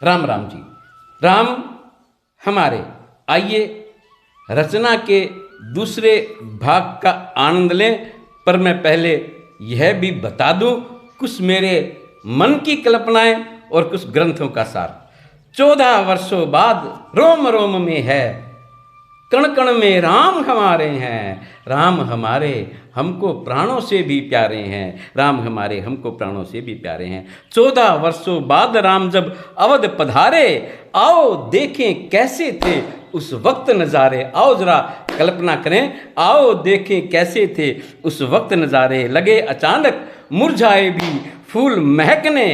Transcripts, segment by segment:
राम राम जी। राम हमारे, आइए रचना के दूसरे भाग का आनंद लें। पर मैं पहले यह भी बता दूं कुछ मेरे मन की कल्पनाएं और कुछ ग्रंथों का सार। 14 वर्षों बाद रोम रोम में है, कण कण में राम हमारे हैं। राम हमारे हमको प्राणों से भी प्यारे हैं। राम हमारे हमको प्राणों से भी प्यारे हैं। 14 वर्षों बाद राम जब अवध पधारे, आओ देखें कैसे थे उस वक्त नज़ारे। आओ जरा कल्पना करें, आओ देखें कैसे थे उस वक्त नज़ारे। लगे अचानक मुरझाए भी फूल महकने,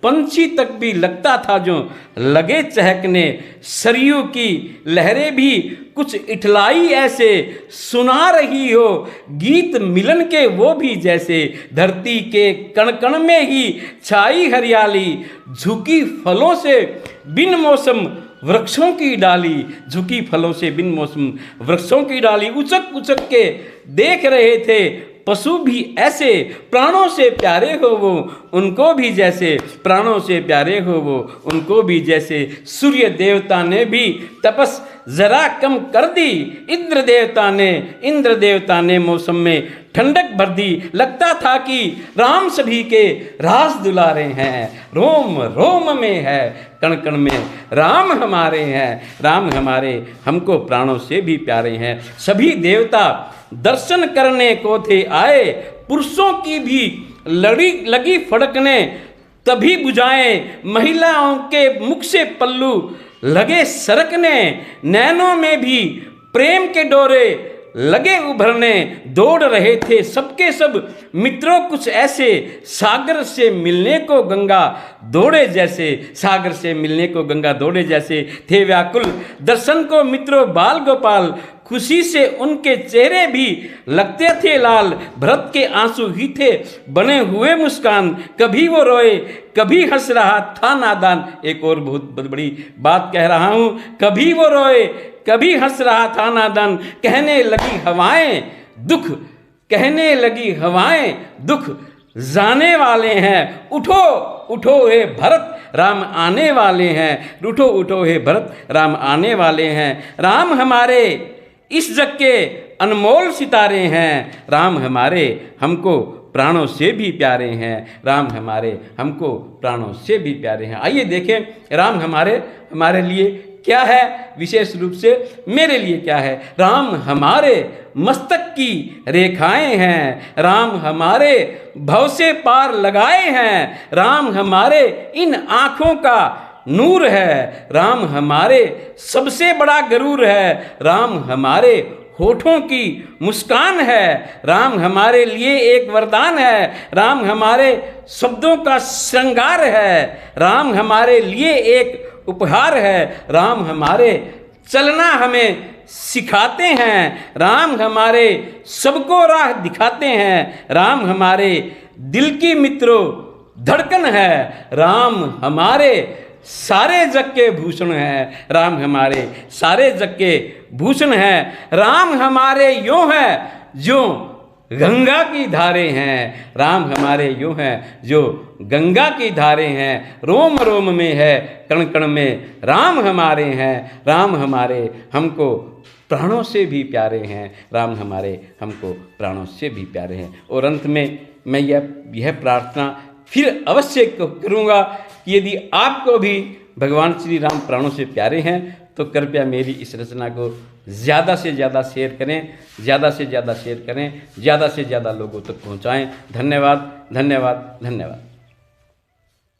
पंछी तक भी लगता था जो लगे चहकने। सरयू की लहरें भी कुछ इठलाई ऐसे सुना रही हो गीत मिलन के वो भी जैसे। धरती के कण कण में ही छाई हरियाली, झुकी फलों से बिन मौसम वृक्षों की डाली। झुकी फलों से बिन मौसम वृक्षों की डाली। उचक उचक के देख रहे थे पशु भी ऐसे, प्राणों से प्यारे हो वो उनको भी जैसे। प्राणों से प्यारे हो वो उनको भी जैसे। सूर्य देवता ने भी तपस जरा कम कर दी, इंद्र देवता ने मौसम में ठंडक भर दी। लगता था कि राम सभी के रास दुलारे हैं। रोम रोम में है, कण कण में राम हमारे हैं। राम हमारे हमको प्राणों से भी प्यारे हैं। सभी देवता दर्शन करने को थे आए, पुरुषों की भी लगी फड़कने तभी बुझाएं। महिलाओं के मुख से पल्लू लगे सरकने, नैनों में भी प्रेम के डोरे लगे उभरने। दौड़ रहे थे सबके सब मित्रों कुछ ऐसे, सागर से मिलने को गंगा दौड़े जैसे। सागर से मिलने को गंगा दौड़े जैसे थे व्याकुल दर्शन को मित्रों बाल गोपाल। खुशी से उनके चेहरे भी लगते थे लाल, भरत के आंसू ही थे बने हुए मुस्कान। कभी वो रोए कभी हंस रहा था नादान। एक और बहुत बड़ी बात कह रहा हूँ, कभी वो रोए कभी हंस रहा था नादान। कहने लगी हवाएं दुख, कहने लगी हवाएं दुख जाने वाले हैं। उठो उठो हे भरत राम आने वाले हैं। उठो उठो हे भरत राम आने वाले हैं। राम हमारे इस जग के अनमोल सितारे हैं। राम हमारे हमको प्राणों से भी प्यारे हैं। राम हमारे हमको प्राणों से भी प्यारे हैं। आइए देखें राम हमारे लिए क्या है, विशेष रूप से मेरे लिए क्या है। राम हमारे मस्तक की रेखाएं हैं। राम हमारे भव से पार लगाए हैं। राम हमारे इन आँखों का नूर है। राम हमारे सबसे बड़ा गरूर है। राम हमारे होठों की मुस्कान है। राम हमारे लिए एक वरदान है। राम हमारे शब्दों का श्रृंगार है। राम हमारे लिए एक उपहार है। राम हमारे चलना हमें सिखाते हैं। राम हमारे सबको राह दिखाते हैं। राम हमारे दिल की मित्रों धड़कन है। राम हमारे सारे जग के भूषण हैं। राम हमारे सारे जग के भूषण हैं। राम हमारे यूं हैं जो गंगा की धारे हैं। राम हमारे यूं हैं जो गंगा की धारे हैं। रोम रोम में है, कण कण में राम हमारे हैं। राम हमारे हमको प्राणों से भी प्यारे हैं। राम हमारे हमको प्राणों से भी प्यारे हैं। और अंत में मैं यह प्रार्थना फिर अवश्य करूँगा कि यदि आपको भी भगवान श्री राम प्राणों से प्यारे हैं तो कृपया मेरी इस रचना को ज़्यादा से ज़्यादा शेयर करें, ज़्यादा से ज़्यादा शेयर करें, ज़्यादा से ज़्यादा लोगों तक पहुँचाएँ। धन्यवाद धन्यवाद धन्यवाद।